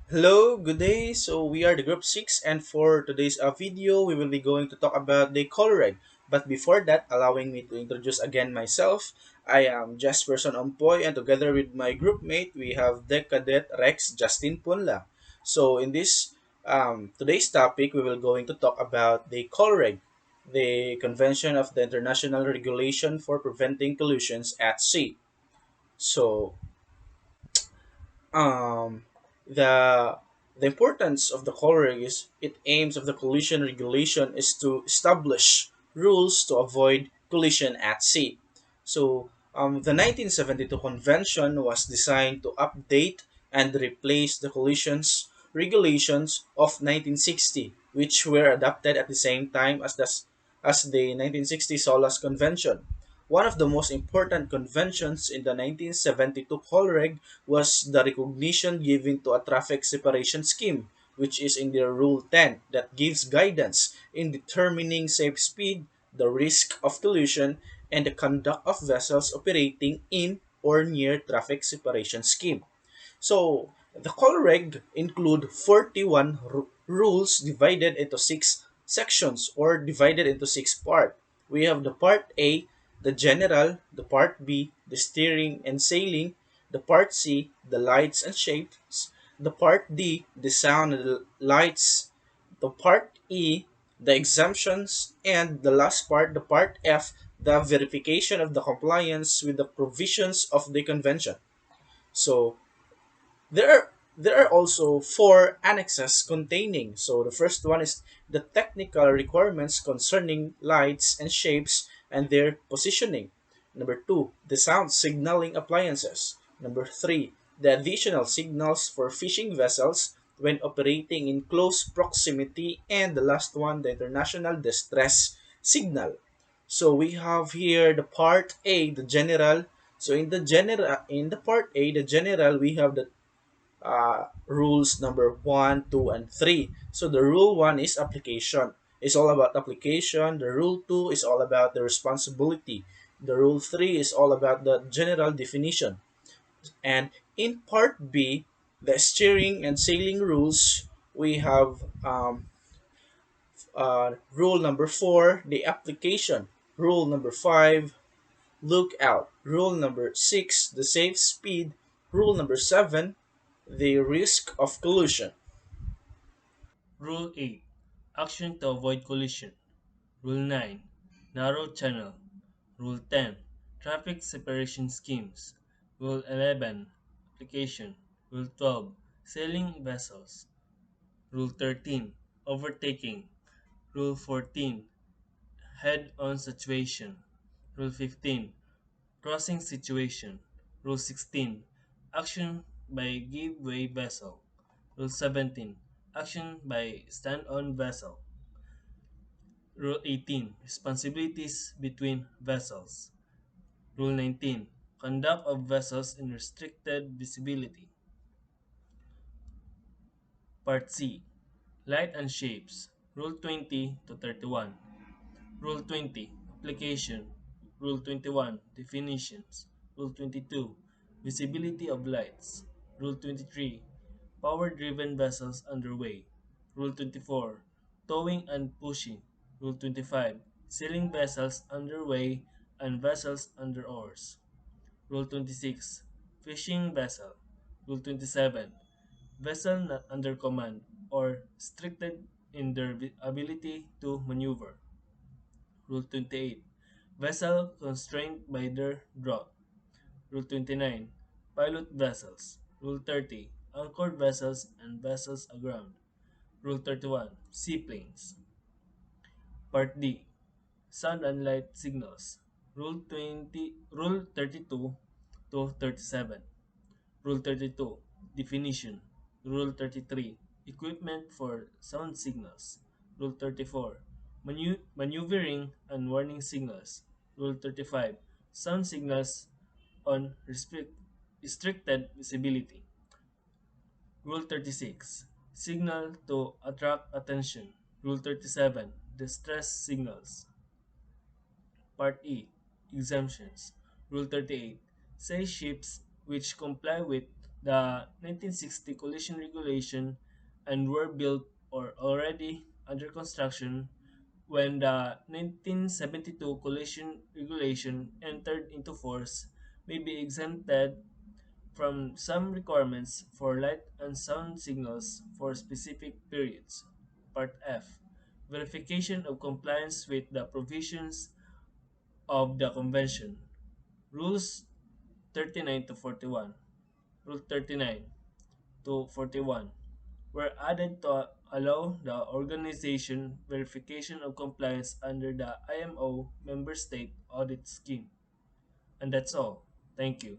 Hello, good day. So we are the group 6 and for today's video, we will be going to talk about the color. But before that, allowing me to introduce again myself, I am Just Person Ompoy and together with my group mate, we have Deck Cadet Rex Justin Punla. So in this today's topic, we will going to talk about the color, the Convention of the International Regulation for Preventing Collisions at Sea. So um, the the importance of the coloring is it aims of the collision regulation is to establish rules to avoid collision at sea. So the 1972 convention was designed to update and replace the collisions regulations of 1960, which were adopted at the same time as the 1960 Solas Convention. One of the most important conventions in the 1972 Colreg was the recognition given to a traffic separation scheme, which is in their Rule 10, that gives guidance in determining safe speed, the risk of collision, and the conduct of vessels operating in or near traffic separation scheme. So the Colreg include 41 rules divided into six sections or divided into six parts. We have the part A, the general, the part B, the steering and sailing, the part C, the lights and shapes, the part D, the sound and the lights, the part E, the exemptions, and the last part, the part F, the verification of the compliance with the provisions of the convention. So there are also four annexes containing. So the first one is the technical requirements concerning lights and shapes and their positioning. Number two, the sound signaling appliances. Number three, the additional signals for fishing vessels when operating in close proximity. And the last one, the international distress signal. So we have here the part A, the general. So in the part A, the general, we have the rules number one, two, and three. So the rule one is application. It's all about application. The rule two is all about the responsibility. The rule three is all about the general definition. And in part B, the steering and sailing rules, we have rule number four, the application. Rule number five, look out. Rule number six, the safe speed. Rule number seven, the risk of collision. Rule 8. Action to avoid collision. Rule 9. Narrow channel. Rule 10. Traffic separation schemes. Rule 11. Application. Rule 12. Sailing vessels. Rule 13. Overtaking. Rule 14. Head-on situation. Rule 15. Crossing situation. Rule 16. Action by give-way vessel. Rule 17. Action by stand-on vessel. Rule 18. Responsibilities between vessels. Rule 19. Conduct of vessels in restricted visibility. Part C. Light and shapes. Rule 20 to 31. Rule 20. Application. Rule 21. Definitions. Rule 22. Visibility of lights. Rule 23. Power-driven vessels underway. Rule 24. Towing and pushing. Rule 25. Sailing vessels underway and vessels under oars. Rule 26. Fishing vessel. Rule 27. Vessel not under command or restricted in their ability to maneuver. Rule 28. Vessel constrained by their draught. Rule 29. Pilot vessels. Rule 30. Anchored vessels and vessels aground. Rule 31. Seaplanes. Part D. Sound and light signals. Rule 32 to 37. Rule 32. Definition. Rule 33. Equipment for sound signals. Rule 34. Maneuvering and warning signals. Rule 35. Sound signals on restricted visibility. Rule 36. Signal to attract attention. Rule 37. Distress signals. Part E. Exemptions. Rule 38. Say ships which comply with the 1960 collision regulation and were built or already under construction when the 1972 collision regulation entered into force may be exempted from some requirements for light and sound signals for specific periods. Part F. Verification of compliance with the provisions of the Convention. Rules 39 to 41. Rule 39 to 41 were added to allow the organization verification of compliance under the IMO member state audit scheme. And that's all. Thank you.